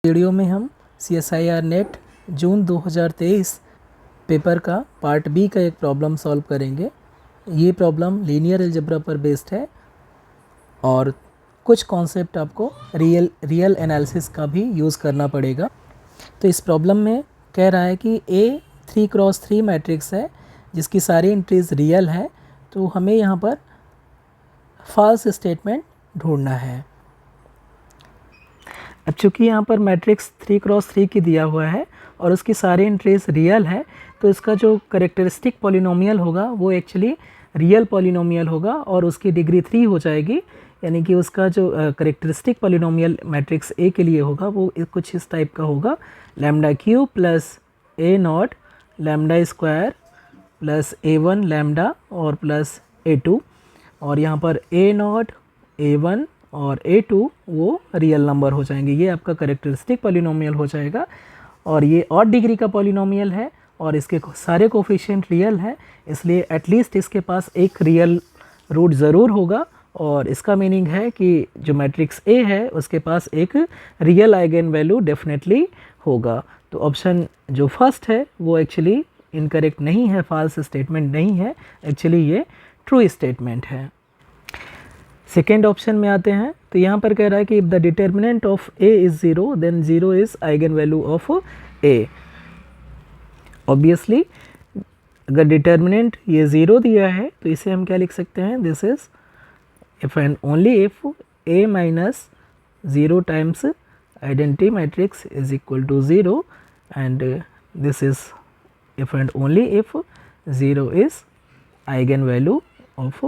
Video में हम CSIR net जून 2023 paper का पार्ट बी का एक प्रॉब्लम सॉल्व करेंगे। ये प्रॉब्लम लीनियर अलजेब्रा पर बेस्ड है और कुछ कॉन्सेप्ट आपको रियल एनालिसिस का भी यूज़ करना पड़ेगा। तो इस प्रॉब्लम में कह रहा है कि A 3x3 मैट्रिक्स है जिसकी सारी एंट्रीज रियल है, तो हमें यहाँ पर फॉल्स स्टेटमेंट ढूंढना है। अब चूँकि यहाँ पर मैट्रिक्स 3x3 की दिया हुआ है और उसकी सारी एंट्रीज रियल है, तो इसका जो करेक्टरिस्टिक पॉलिनोमियल होगा वो एक्चुअली रियल पॉलिनोमियल होगा और उसकी डिग्री 3 हो जाएगी। यानी कि उसका जो करेक्टरिस्टिक पॉलिनोमियल मैट्रिक्स ए के लिए होगा वो कुछ इस टाइप का होगा, lambda cube plus A not lambda square plus A1 lambda और प्लस A2, और यहाँ पर ए नॉट A1 और A2 वो रियल नंबर हो जाएंगे। ये आपका करेक्टरिस्टिक पॉलिनोमियल हो जाएगा और ये ऑड डिग्री का पॉलिनोमियल है और इसके सारे कोफिशिएंट रियल है, इसलिए एटलीस्ट इसके पास एक रियल रूट ज़रूर होगा। और इसका मीनिंग है कि जो मैट्रिक्स ए है उसके पास एक रियल आइगन वैल्यू डेफिनेटली होगा। तो ऑप्शन जो फर्स्ट है वो एक्चुअली इनकरेक्ट नहीं है, फॉल्स स्टेटमेंट नहीं है, एक्चुअली ये ट्रू स्टेटमेंट है। सेकेंड ऑप्शन में आते हैं, तो यहाँ पर कह रहा है कि if the determinant of A is zero then zero is eigenvalue of A. Obviously अगर डिटर्मिनेंट ये ज़ीरो दिया है तो इसे हम क्या लिख सकते हैं, this is if and only if A minus zero times identity matrix is equal to zero, and this is if and only if zero is eigenvalue of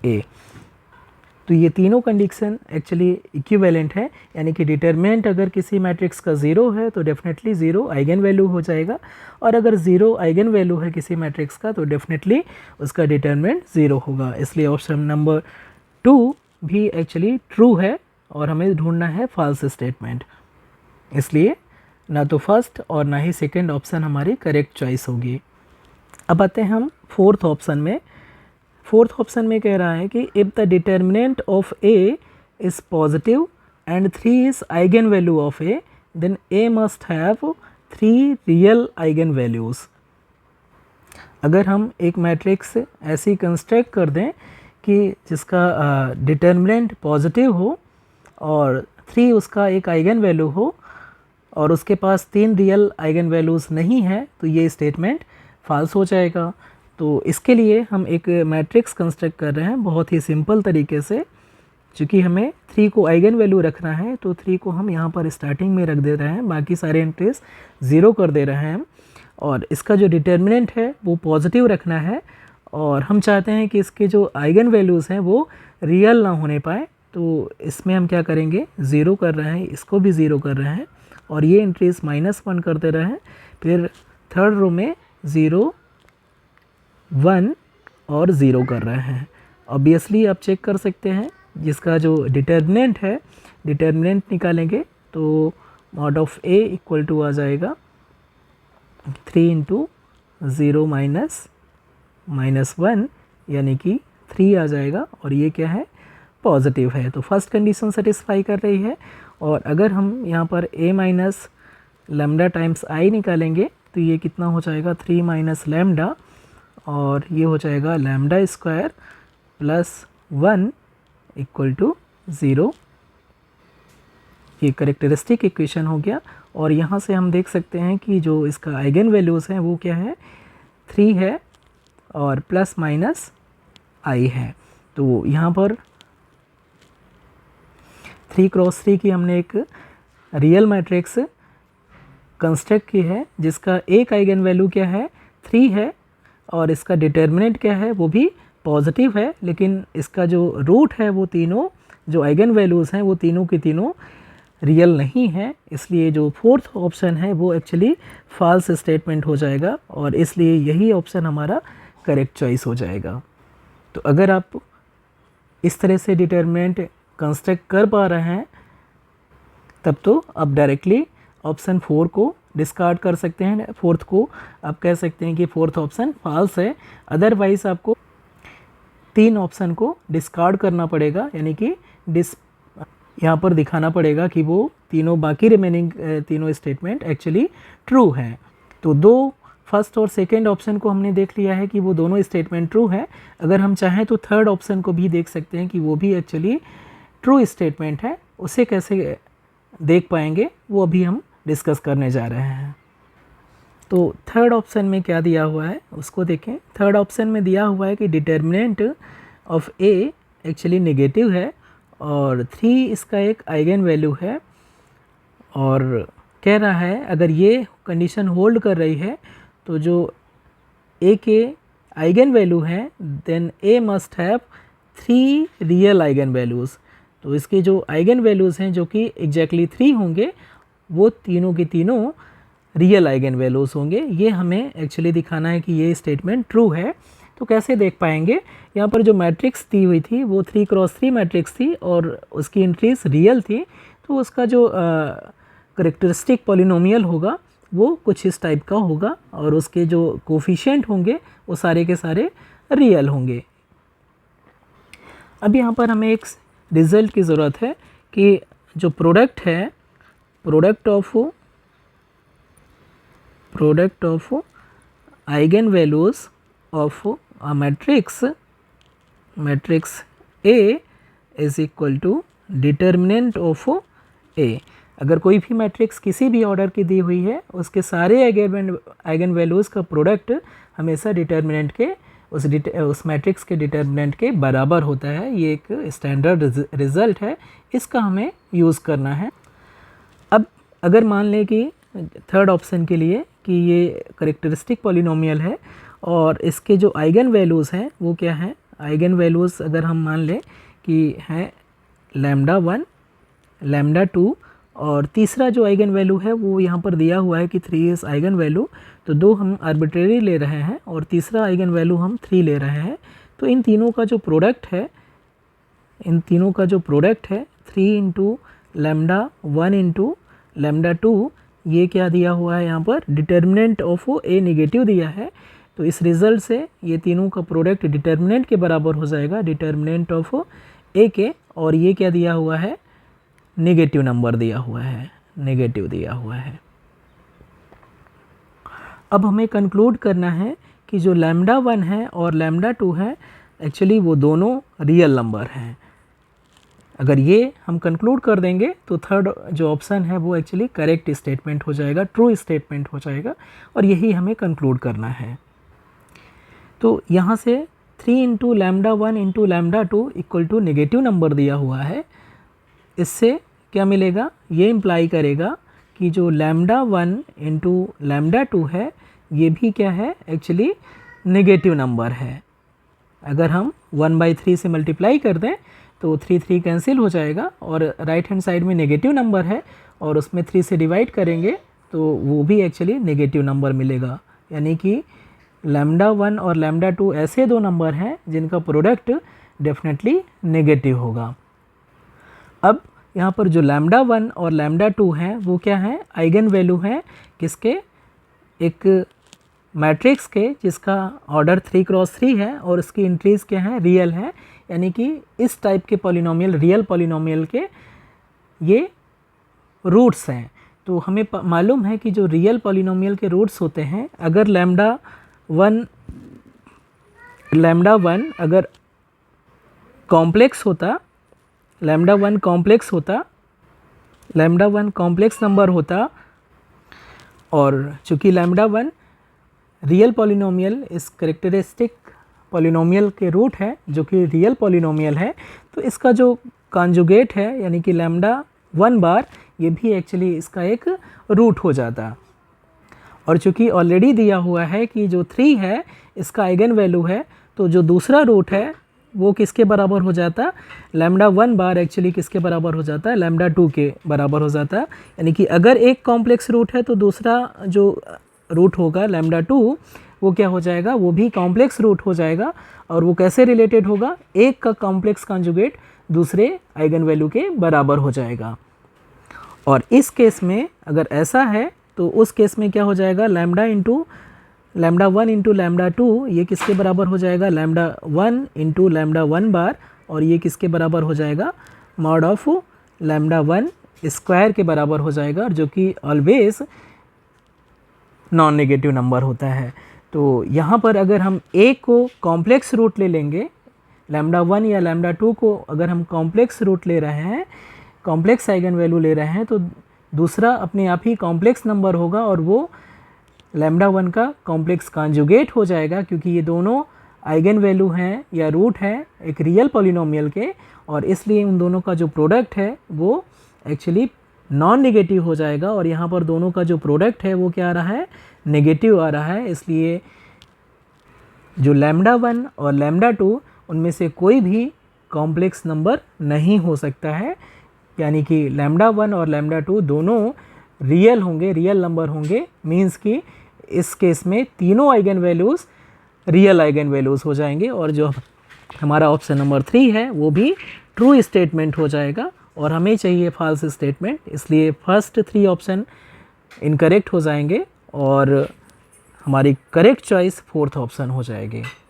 A. तो ये तीनों कंडीशन एक्चुअली इक्विवेलेंट है, यानी कि determinant अगर किसी matrix का zero है तो डेफिनेटली ज़ीरो आइगन वैल्यू हो जाएगा, और अगर ज़ीरो आइगन वैल्यू है किसी मैट्रिक्स का तो डेफिनेटली उसका डिटर्मिनेंट ज़ीरो होगा। इसलिए ऑप्शन नंबर 2 भी एक्चुअली ट्रू है और हमें ढूंढना है फॉल्स स्टेटमेंट। इसलिए ना तो फर्स्ट और ना ही सेकेंड ऑप्शन हमारी करेक्ट चॉइस होगी। अब आते हैं हम फोर्थ ऑप्शन में। फोर्थ ऑप्शन में कह रहा है कि if the determinant of A is positive and 3 is eigenvalue of A, then A must have 3 real eigenvalues. अगर हम एक मैट्रिक्स ऐसी कंस्ट्रक्ट कर दें कि जिसका डिटर्मिनेंट पॉजिटिव हो और 3 उसका एक आइगन वैल्यू हो और उसके पास 3 रियल आइगन वैल्यूज़ नहीं है, तो ये स्टेटमेंट फॉल्स हो जाएगा। तो इसके लिए हम एक मैट्रिक्स कंस्ट्रक्ट कर रहे हैं बहुत ही सिंपल तरीके से। चूँकि हमें 3 को आइगन वैल्यू रखना है तो 3 को हम यहाँ पर स्टार्टिंग में रख दे रहे हैं, बाकी सारे एंट्रीज 0 कर दे रहे हैं, और इसका जो डिटर्मिनेंट है वो पॉजिटिव रखना है और हम चाहते हैं कि इसके जो आइगन वैल्यूज़ हैं वो रियल ना होने पाए। तो इसमें हम क्या करेंगे, 0 कर रहे हैं, इसको भी 0 कर रहे हैं और ये एंट्रीज -1 कर दे रहे हैं। फिर थर्ड रो में 0 1 और 0 कर रहे हैं। ऑब्वियसली आप चेक कर सकते हैं जिसका जो डिटर्मिनेंट है, डिटर्मिनेंट निकालेंगे तो mod of A equal to आ जाएगा 3 इंटू 0 माइनस 1, यानी कि 3 आ जाएगा, और ये क्या है, पॉजिटिव है। तो फर्स्ट कंडीशन सेटिस्फाई कर रही है। और अगर हम यहाँ पर a minus lambda times I निकालेंगे तो ये कितना हो जाएगा, 3 माइनस लैम्डा, और ये हो जाएगा lambda square plus 1 equal to 0। ये करेक्टरिस्टिक इक्वेशन हो गया। और यहाँ से हम देख सकते हैं कि जो इसका आइगन वैल्यूज़ हैं वो क्या है, 3 है और प्लस माइनस आई है। तो यहाँ पर 3x3 की हमने एक रियल मैट्रिक्स कंस्ट्रक्ट की है जिसका एक आइगन वैल्यू क्या है, 3 है, और इसका डिटर्मिनेंट क्या है, वो भी पॉजिटिव है, लेकिन इसका जो रूट है वो तीनों जो आइगन वैल्यूज़ हैं वो तीनों की तीनों रियल नहीं है। इसलिए जो फोर्थ ऑप्शन है वो एक्चुअली फॉल्स स्टेटमेंट हो जाएगा और इसलिए यही ऑप्शन हमारा करेक्ट चॉइस हो जाएगा। तो अगर आप इस तरह से डिटर्मिनेंट कंस्ट्रक्ट कर पा रहे हैं तब तो आप डायरेक्टली ऑप्शन 4 को डिस्कार्ड कर सकते हैं। फोर्थ को आप कह सकते हैं कि फोर्थ ऑप्शन फॉल्स है। अदरवाइज़ आपको 3 ऑप्शन को डिस्कार्ड करना पड़ेगा, यानी कि यहाँ पर दिखाना पड़ेगा कि वो तीनों बाकी रिमेनिंग तीनों स्टेटमेंट एक्चुअली ट्रू हैं। तो दो फर्स्ट और सेकंड ऑप्शन को हमने देख लिया है कि वो दोनों स्टेटमेंट ट्रू है। अगर हम चाहें तो थर्ड ऑप्शन को भी देख सकते हैं कि वो भी एक्चुअली ट्रू स्टेटमेंट है। उसे कैसे देख पाएंगे वो अभी हम डिस्कस करने जा रहे हैं। तो थर्ड ऑप्शन में क्या दिया हुआ है उसको देखें। थर्ड ऑप्शन में दिया हुआ है कि determinant of A actually negative है और 3 इसका एक आइगन वैल्यू है, और कह रहा है अगर ये कंडीशन होल्ड कर रही है तो जो ए के आइगन वैल्यू हैं then A must have 3 real eigenvalues. तो इसके जो आइगन वैल्यूज़ हैं जो कि एग्जैक्टली 3 होंगे वो तीनों के तीनों रियल आइगन वैल्यूज़ होंगे। ये हमें एक्चुअली दिखाना है कि ये स्टेटमेंट ट्रू है। तो कैसे देख पाएंगे, यहाँ पर जो मैट्रिक्स दी हुई थी वो 3x3 मैट्रिक्स थी और उसकी एंट्रीज रियल थी, तो उसका जो करेक्टरिस्टिक पॉलिनोमियल होगा वो कुछ इस टाइप का होगा और उसके जो कोफिशिएंट होंगे वो सारे के सारे रियल होंगे। अब यहाँ पर हमें एक रिज़ल्ट की ज़रूरत है कि जो प्रोडक्ट है, product of eigenvalues of a matrix A is equal to determinant of A. अगर कोई भी मैट्रिक्स किसी भी ऑर्डर की दी हुई है उसके सारे आइगन वैल्यूज़ का प्रोडक्ट हमेशा डिटर्मिनेंट के उस मैट्रिक्स के डिटर्मिनेंट के बराबर होता है। ये एक स्टैंडर्ड रिज़ल्ट है, इसका हमें यूज़ करना है। अब अगर मान लें कि थर्ड ऑप्शन के लिए कि ये करेक्टरिस्टिक पॉलिनोमियल है और इसके जो आइगन वैल्यूज़ हैं वो क्या हैं, आइगन वैल्यूज़ अगर हम मान लें कि हैं λ1 λ2 और तीसरा जो आइगन वैल्यू है वो यहाँ पर दिया हुआ है कि 3 इस आइगन वैल्यू, तो 2 हम आर्बिट्रेरी ले रहे हैं और तीसरा आइगन वैल्यू हम 3 ले रहे हैं। तो इन तीनों का जो प्रोडक्ट है 3 इंटू λ1 इंटू λ2, ये क्या दिया हुआ है यहाँ पर, डिटर्मिनेंट ऑफ ए नेगेटिव दिया है। तो इस रिज़ल्ट से ये तीनों का प्रोडक्ट डिटर्मिनेंट के बराबर हो जाएगा, डिटर्मिनेंट ऑफ ए के, और ये क्या दिया हुआ है, नेगेटिव नंबर दिया हुआ है, नेगेटिव दिया हुआ है। अब हमें कंक्लूड करना है कि जो λ1 है और λ2 है एक्चुअली वो दोनों रियल नंबर हैं। अगर ये हम कंक्लूड कर देंगे तो थर्ड जो ऑप्शन है वो एक्चुअली करेक्ट स्टेटमेंट हो जाएगा, ट्रू स्टेटमेंट हो जाएगा, और यही हमें कंक्लूड करना है। तो यहाँ से 3 into λ1 into λ2 equal to negative number दिया हुआ है। इससे क्या मिलेगा, ये इम्प्लाई करेगा कि जो λ1 इंटू λ2 है ये भी क्या है, एक्चुअली नेगेटिव नंबर है। अगर हम 1/3 से मल्टीप्लाई कर दें तो 3 कैंसिल हो जाएगा और राइट हैंड साइड में नेगेटिव नंबर है और उसमें 3 से डिवाइड करेंगे तो वो भी एक्चुअली नेगेटिव नंबर मिलेगा। यानी कि λ1 और λ2 ऐसे दो नंबर हैं जिनका प्रोडक्ट डेफिनेटली नेगेटिव होगा। अब यहाँ पर जो λ1 और λ2 हैं वो क्या हैं, आइगन वैल्यू हैं किसके, एक मैट्रिक्स के जिसका ऑर्डर 3x3 है और उसकी एंट्रीज क्या हैं, रियल हैं। यानी कि इस टाइप के पॉलिनोमियल, रियल पॉलिनोमियल के ये रूट्स हैं। तो हमें मालूम है कि जो रियल पॉलिनोमियल के रूट्स होते हैं, अगर λ1 अगर कॉम्प्लेक्स होता, λ1 कॉम्प्लेक्स नंबर होता, और चूँकि λ1 रियल पॉलिनोमियल इस करेक्टरिस्टिक पॉलिनोमियल के रूट है जो कि रियल पॉलिनोमियल है, तो इसका जो कॉन्जुगेट है यानी कि λ1 बार, ये भी एक्चुअली इसका एक रूट हो जाता। और चूँकि ऑलरेडी दिया हुआ है कि जो 3 है इसका आइगन वैल्यू है, तो जो दूसरा रूट है वो किसके बराबर हो जाता, λ1 बार एक्चुअली किसके बराबर हो जाता है, λ2 के बराबर हो जाता। यानी कि अगर एक कॉम्प्लेक्स रूट है तो दूसरा जो रूट होगा λ2 वो क्या हो जाएगा, वो भी कॉम्प्लेक्स रूट हो जाएगा। और वो कैसे रिलेटेड होगा, एक का कॉम्प्लेक्स कॉन्जुगेट दूसरे आइगन वैल्यू के बराबर हो जाएगा। और इस केस में अगर ऐसा है तो उस केस में क्या हो जाएगा, λ1 इंटू λ2 ये किसके बराबर हो जाएगा, λ1 इंटू λ1 बार, और ये किसके बराबर हो जाएगा, मॉड ऑफ लैम्डा 1 स्क्वायर के बराबर हो जाएगा, जो कि ऑलवेज नॉन नेगेटिव नंबर होता है। तो यहाँ पर अगर हम a को कॉम्प्लेक्स रूट ले लेंगे, लैम्डा 1 या लैम्डा 2 को अगर हम कॉम्प्लेक्स रूट ले रहे हैं, कॉम्प्लेक्स आइगन वैल्यू ले रहे हैं, तो दूसरा अपने आप ही कॉम्प्लेक्स नंबर होगा और वो लैम्डा 1 का कॉम्प्लेक्स कॉन्जुगेट हो जाएगा, क्योंकि ये दोनों आइगन वैल्यू हैं या रूट है एक रियल पॉलिनोमियल के, और इसलिए उन दोनों का जो प्रोडक्ट है वो एक्चुअली नॉन नेगेटिव हो जाएगा। और यहाँ पर दोनों का जो प्रोडक्ट है वो क्या आ रहा है, नेगेटिव आ रहा है। इसलिए जो लैम्डा 1 और लैम्डा 2 उनमें से कोई भी कॉम्प्लेक्स नंबर नहीं हो सकता है, यानी कि लैम्डा 1 और लैम्डा 2 दोनों रियल होंगे, रियल नंबर होंगे। मीन्स कि इस केस में तीनों eigen values real eigen values हो जाएंगे, और जो हमारा ऑप्शन नंबर 3 है वो भी ट्रू स्टेटमेंट हो जाएगा, और हमें चाहिए फॉल्स स्टेटमेंट, इसलिए फर्स्ट 3 ऑप्शन इनकरेक्ट हो जाएंगे और हमारी करेक्ट चॉइस 4th ऑप्शन हो जाएगी।